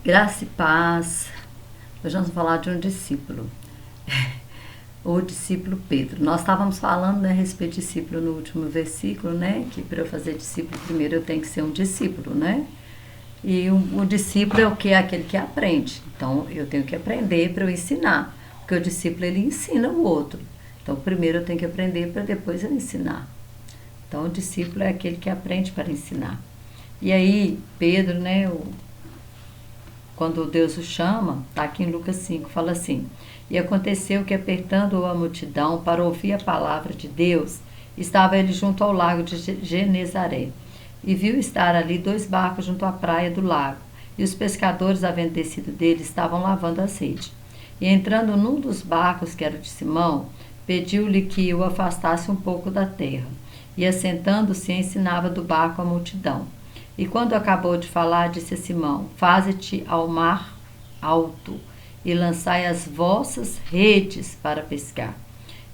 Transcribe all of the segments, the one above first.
Graça e paz. Hoje nós vamos falar de um discípulo, o discípulo Pedro. Nós estávamos falando, né, a respeito de discípulo no último versículo, né, que para eu fazer discípulo primeiro eu tenho que ser um discípulo, né? E o discípulo é o que? É aquele que aprende. Então eu tenho que aprender para eu ensinar, porque o discípulo ele ensina o outro. Então primeiro eu tenho que aprender para depois eu ensinar. Então o discípulo é aquele que aprende para ensinar. E aí Pedro, né, quando Deus o chama, está aqui em Lucas 5, fala assim: E aconteceu que, apertando-o a multidão para ouvir a palavra de Deus, estava ele junto ao lago de Genezaré. E viu estar ali 2 barcos junto à praia do lago. E os pescadores, havendo descido dele, estavam lavando as redes. E entrando num dos barcos, que era o de Simão, pediu-lhe que o afastasse um pouco da terra. E assentando-se, ensinava do barco a multidão. E quando acabou de falar, disse a Simão: Faze-te ao mar alto e lançai as vossas redes para pescar.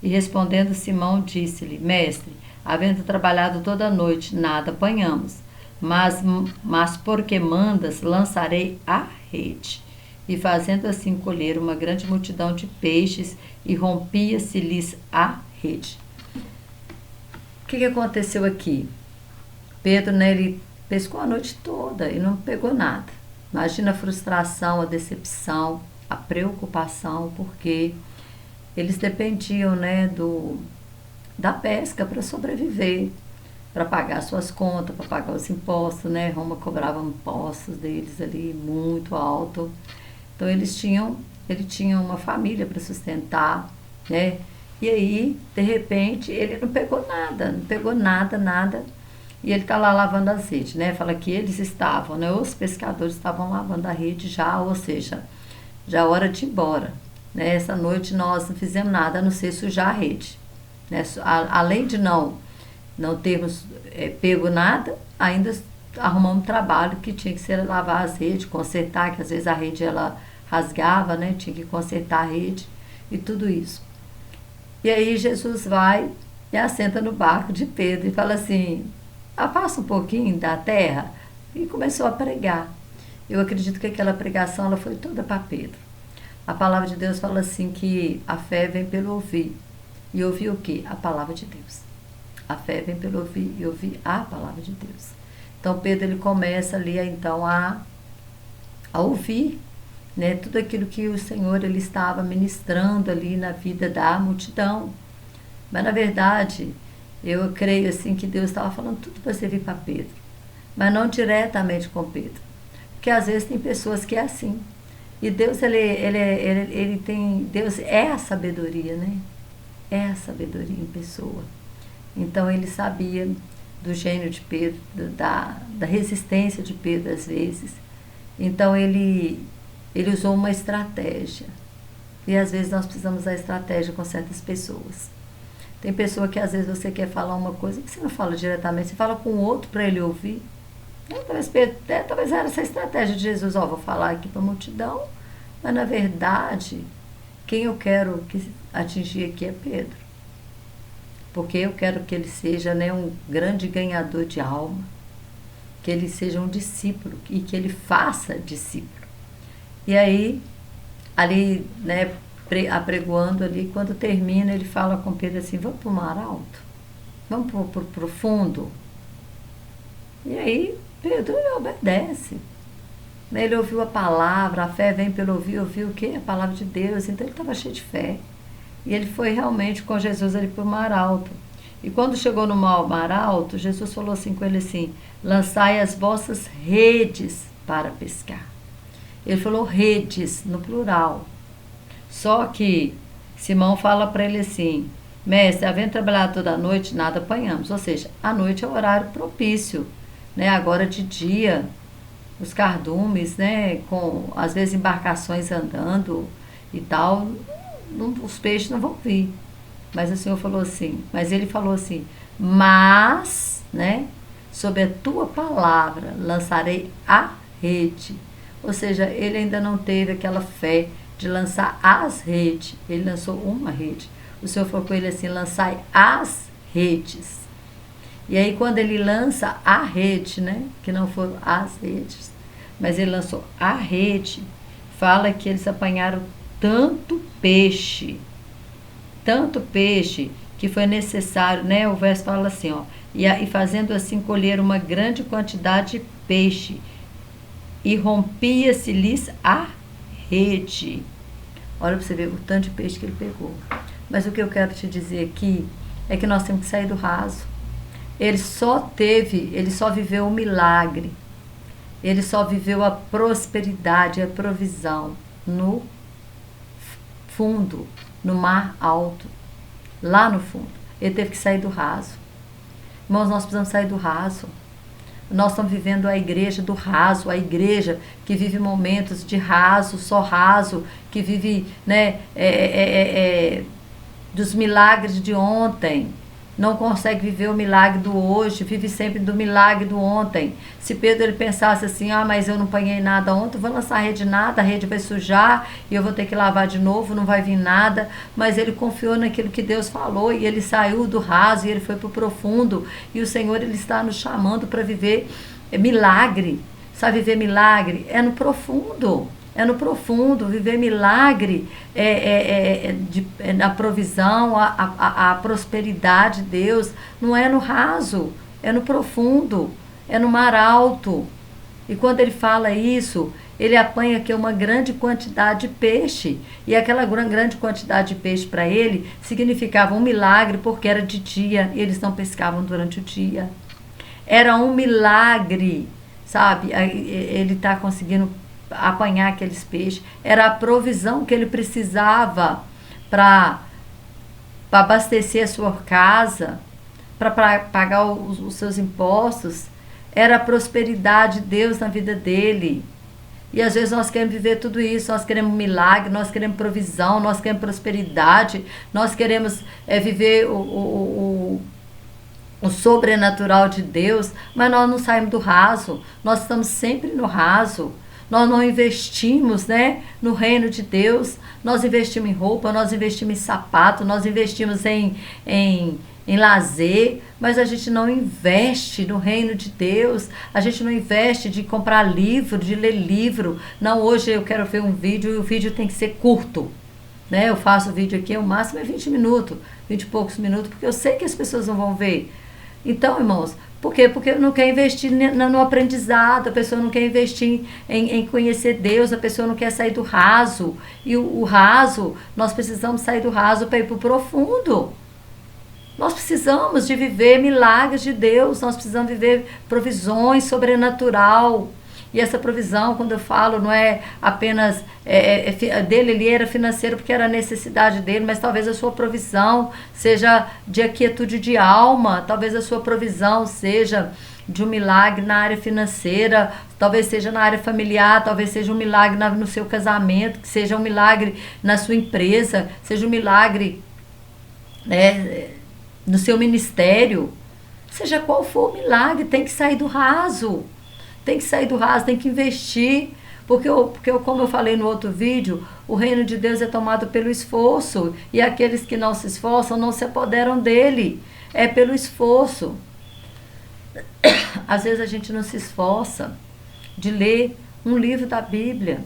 E respondendo Simão, disse-lhe: Mestre, havendo trabalhado toda a noite, nada apanhamos, mas porque mandas, lançarei a rede. E fazendo assim, colheram uma grande multidão de peixes, e rompia-se-lhes a rede. O que aconteceu aqui? Pedro, né, ele pescou a noite toda e não pegou nada. Imagina a frustração, a decepção, a preocupação, porque eles dependiam, né, da pesca para sobreviver, para pagar suas contas, para pagar os impostos, né? Roma cobrava impostos deles ali muito alto. Então ele tinha uma família para sustentar, né? E aí, de repente, ele não pegou nada. E ele está lá lavando as redes, né? Fala que eles estavam, né? Os pescadores estavam lavando a rede já, ou seja, já é hora de ir embora. Né? Essa noite nós não fizemos nada a não ser sujar a rede. Né? Além de não termos pego nada, ainda arrumamos um trabalho que tinha que ser lavar as redes, consertar, que às vezes a rede ela rasgava, né? Tinha que consertar a rede e tudo isso. E aí Jesus vai e assenta no barco de Pedro e fala assim: afasta um pouquinho da terra, e começou a pregar. Eu acredito que aquela pregação ela foi toda para Pedro. A palavra de Deus fala assim que a fé vem pelo ouvir. E ouvir o quê? A palavra de Deus. A fé vem pelo ouvir e ouvir a palavra de Deus. Então Pedro ele começa ali então a ouvir, né, tudo aquilo que o Senhor ele estava ministrando ali na vida da multidão. Mas na verdade, eu creio assim que Deus estava falando tudo para servir para Pedro, mas não diretamente com Pedro, porque às vezes tem pessoas que é assim. E Deus ele tem, Deus é a sabedoria, né? É a sabedoria em pessoa. Então ele sabia do gênio de Pedro, da resistência de Pedro às vezes. Então ele usou uma estratégia. E às vezes nós precisamos da estratégia com certas pessoas. Tem pessoa que às vezes você quer falar uma coisa que você não fala diretamente, você fala com o outro para ele ouvir. Talvez era essa estratégia de Jesus: vou falar aqui para a multidão, mas na verdade, quem eu quero atingir aqui é Pedro. Porque eu quero que ele seja, né, um grande ganhador de alma, que ele seja um discípulo e que ele faça discípulo. E aí, ali, né, apregoando ali, quando termina, ele fala com Pedro assim: vamos para o mar alto? Vamos para o profundo? E aí, Pedro obedece. Ele ouviu a palavra, a fé vem pelo ouvir o quê? A palavra de Deus. Então ele estava cheio de fé. E ele foi realmente com Jesus ali para o mar alto. E quando chegou no mar alto, Jesus falou assim com ele assim: lançai as vossas redes para pescar. Ele falou redes, no plural. Só que Simão fala para ele assim: mestre, havendo trabalhado toda a noite, nada apanhamos. Ou seja, a noite é o horário propício, né? Agora de dia, os cardumes, né? Com às vezes embarcações andando e tal, os peixes não vão vir. Mas o Senhor falou assim, mas ele falou assim: mas, né? Sob a tua palavra lançarei a rede. Ou seja, ele ainda não teve aquela fé de lançar as redes. Ele lançou uma rede. O Senhor falou com ele assim: lançai as redes. E aí quando ele lança a rede, né, que não foram as redes, mas ele lançou a rede, fala que eles apanharam tanto peixe, que foi necessário, né? O verso fala assim, ó, e fazendo assim colher uma grande quantidade de peixe, e rompia-se-lhes a rede. Olha para você ver o tanto de peixe que ele pegou. Mas o que eu quero te dizer aqui é que nós temos que sair do raso. Ele só viveu o milagre. Ele só viveu a prosperidade, a provisão no fundo, no mar alto, lá no fundo. Ele teve que sair do raso. Irmãos, nós precisamos sair do raso. Nós estamos vivendo a igreja do raso, a igreja que vive momentos de raso, só raso, que vive, né, dos milagres de ontem. Não consegue viver o milagre do hoje, vive sempre do milagre do ontem. Se Pedro ele pensasse assim, mas eu não apanhei nada ontem, vou lançar a rede nada, a rede vai sujar e eu vou ter que lavar de novo, não vai vir nada. Mas ele confiou naquilo que Deus falou e ele saiu do raso e ele foi para o profundo. E o Senhor ele está nos chamando para viver milagre. Sabe viver milagre? É no profundo. É no profundo, viver milagre na provisão, a prosperidade de Deus, não é no raso, é no profundo, é no mar alto. E quando ele fala isso, ele apanha aqui uma grande quantidade de peixe. E aquela grande quantidade de peixe para ele significava um milagre, porque era de dia e eles não pescavam durante o dia. Era um milagre, sabe? Ele está conseguindo apanhar aqueles peixes, era a provisão que ele precisava para abastecer a sua casa, para pagar os seus impostos, era a prosperidade de Deus na vida dele. E às vezes nós queremos viver tudo isso, nós queremos milagre, nós queremos provisão, nós queremos prosperidade, nós queremos viver o sobrenatural de Deus, mas nós não saímos do raso, nós estamos sempre no raso. Nós não investimos, né, no reino de Deus. Nós investimos em roupa, nós investimos em sapato, nós investimos em lazer, mas a gente não investe no reino de Deus. A gente não investe de comprar livro, de ler livro. Não, hoje eu quero ver um vídeo e o vídeo tem que ser curto. Né? Eu faço o vídeo aqui, o máximo é 20 minutos, 20 e poucos minutos, porque eu sei que as pessoas não vão ver. Então, irmãos, por quê? Porque não quer investir no aprendizado, a pessoa não quer investir em conhecer Deus, a pessoa não quer sair do raso. E o raso, nós precisamos sair do raso para ir para o profundo. Nós precisamos de viver milagres de Deus, nós precisamos viver provisões sobrenatural. E essa provisão, quando eu falo, não é apenas dele, ele era financeiro porque era a necessidade dele, mas talvez a sua provisão seja de quietude de alma, talvez a sua provisão seja de um milagre na área financeira, talvez seja na área familiar, talvez seja um milagre no seu casamento, que seja um milagre na sua empresa, seja um milagre no seu ministério. Seja qual for o milagre, tem que sair do raso. Tem que sair do raso, tem que investir, porque como eu falei no outro vídeo, o reino de Deus é tomado pelo esforço, e aqueles que não se esforçam não se apoderam dele, é pelo esforço. Às vezes a gente não se esforça de ler um livro da Bíblia,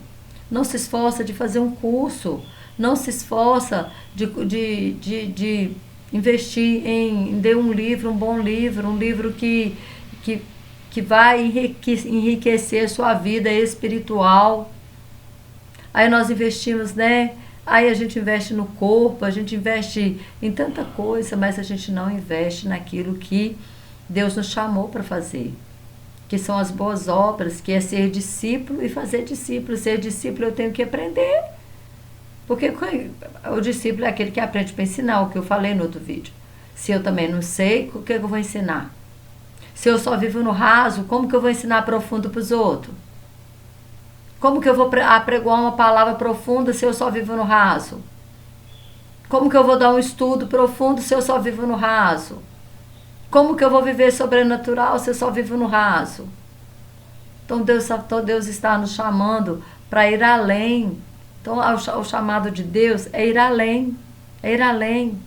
não se esforça de fazer um curso, não se esforça de investir em ler um livro, um bom livro, um livro que vai enriquecer sua vida espiritual. Aí nós investimos, né? Aí a gente investe no corpo, a gente investe em tanta coisa, mas a gente não investe naquilo que Deus nos chamou para fazer, que são as boas obras, que é ser discípulo e fazer discípulo. Ser discípulo eu tenho que aprender, porque o discípulo é aquele que aprende para ensinar, o que eu falei no outro vídeo. Se eu também não sei, o que eu vou ensinar? Se eu só vivo no raso, como que eu vou ensinar profundo para os outros? Como que eu vou apregoar uma palavra profunda se eu só vivo no raso? Como que eu vou dar um estudo profundo se eu só vivo no raso? Como que eu vou viver sobrenatural se eu só vivo no raso? Então Deus está nos chamando para ir além. Então o chamado de Deus é ir além. É ir além.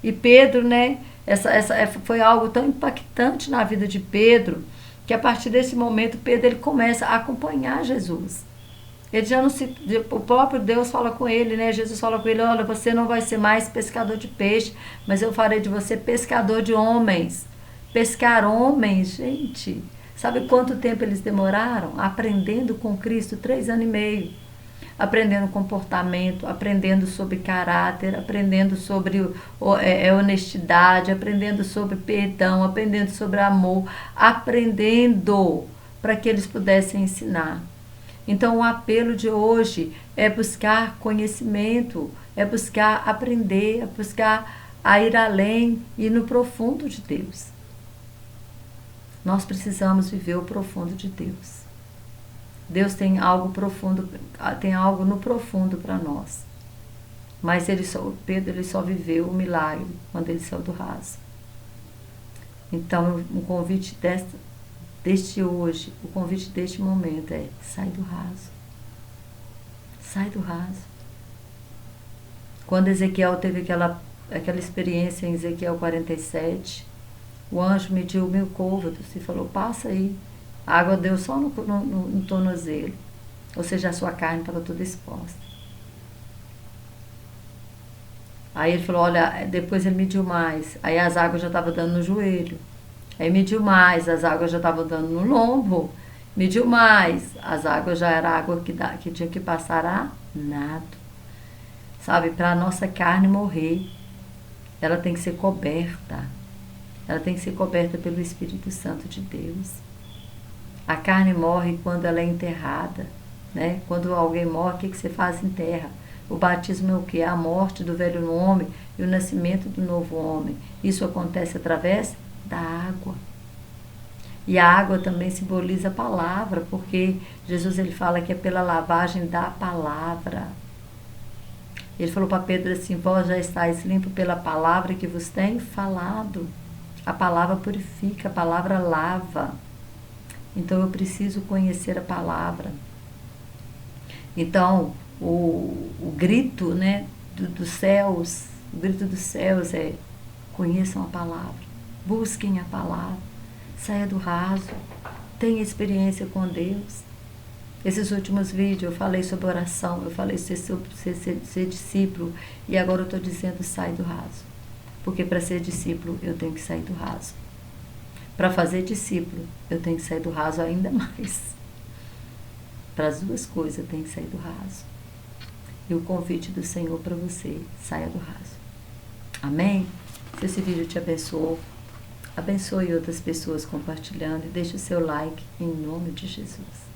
E Pedro, né? Essa foi algo tão impactante na vida de Pedro, que a partir desse momento Pedro ele começa a acompanhar Jesus. Ele já não se, o próprio Deus fala com ele, né? Jesus fala com ele: olha, você não vai ser mais pescador de peixe, mas eu farei de você pescador de homens. Pescar homens, gente. Sabe quanto tempo eles demoraram? Aprendendo com Cristo, 3 anos e meio. Aprendendo comportamento, aprendendo sobre caráter, aprendendo sobre honestidade, aprendendo sobre perdão, aprendendo sobre amor, aprendendo para que eles pudessem ensinar. Então, o apelo de hoje é buscar conhecimento, é buscar aprender, é buscar a ir além e no profundo de Deus. Nós precisamos viver o profundo de Deus. Deus tem algo profundo, tem algo no profundo para nós. Mas Pedro ele só viveu o milagre quando ele saiu do raso. Então, o convite deste hoje, o convite deste momento é: sai do raso. Sai do raso. Quando Ezequiel teve aquela experiência em Ezequiel 47, o anjo mediu 1000 côvados e falou: passa aí. A água deu só no tornozelo. Ou seja, a sua carne estava toda exposta. Aí ele falou: olha, depois ele mediu mais. Aí as águas já estavam dando no joelho. Aí mediu mais, as águas já estavam dando no lombo. Mediu mais, as águas já era água que tinha que passar a nado. Sabe, para a nossa carne morrer, ela tem que ser coberta. Ela tem que ser coberta pelo Espírito Santo de Deus. A carne morre quando ela é enterrada, né? Quando alguém morre, o que você faz? Enterra. O batismo é o quê? A morte do velho homem e o nascimento do novo homem. Isso acontece através da água. E a água também simboliza a palavra, porque Jesus ele fala que é pela lavagem da palavra. Ele falou para Pedro assim: vós já estáis limpo pela palavra que vos tenho falado. A palavra purifica, a palavra lava. Então eu preciso conhecer a palavra. Então o grito, né, dos céus, o grito dos céus é: conheçam a palavra, busquem a palavra, saia do raso, tenha experiência com Deus. Esses últimos vídeos eu falei sobre oração, eu falei sobre ser discípulo, e agora eu estou dizendo: sai do raso. Porque para ser discípulo eu tenho que sair do raso. Para fazer discípulo, eu tenho que sair do raso ainda mais. Para as duas coisas, eu tenho que sair do raso. E o convite do Senhor para você: saia do raso. Amém? Se esse vídeo te abençoou, abençoe outras pessoas compartilhando e deixe o seu like em nome de Jesus.